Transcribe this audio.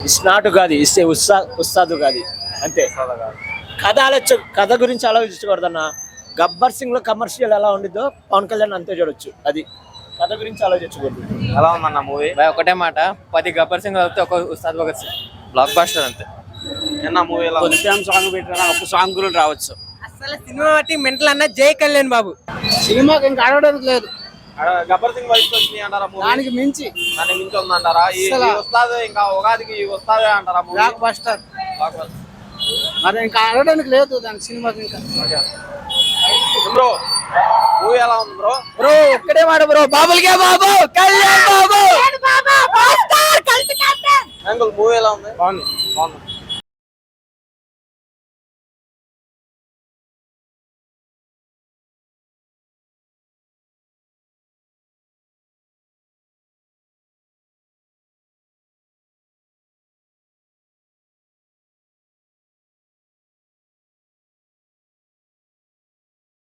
It's not Ugadi, it's Ustaad Ugadi అంతే. కథ గురించి ఆలోచించకూడదన్న. గబ్బర్ సింగ్ లో కమర్షియల్ ఎలా ఉండిద్దో పవన్ కళ్యాణ్ అంతే చూడొచ్చు. అది కథ గురించి ఆలోచించకూడదు. ఎలా ఉందన్న మూవీ? ఒకటే మాట, 10 గబ్బర్ సింగ్ వస్తే ఒక ఉస్తాద్ భగత్ సింగ్ బ్లాక్ బాస్టర్ అంతే. నిన్న మూవీ ఎలా ఉంది? సాంగ్ పెట్టినా ఒక సాంగ్ గురించి రావచ్చు. అసలు సినిమా బట్టి మెంటల్ అన్న జై కళ్యాణ్ బాబు. సినిమాకి ఇంకా ఆడడానికి లేదు. గబ్బర్ సింగ్ వైపు వచ్చింది అంటారా మూవీ? దానికి మించి ఉందంటారా? ఈ వస్తాది ఇంకా ఉగాదికి వస్తాదే అంటారా మూవీ? Block buster. మరి ఇంకా ఆడడానికి లేదు దానికి సినిమాకి ఇంకా. బ్రో మూవీ ఎలా ఉంది బ్రో? బ్రో ఒక్కడే మాట బ్రో, బాబులకే బాబు, కళ్యాణ్ బాబు. అంకుల్ మూవీ ఎలా ఉంది? బాగుంది. బాగుంది.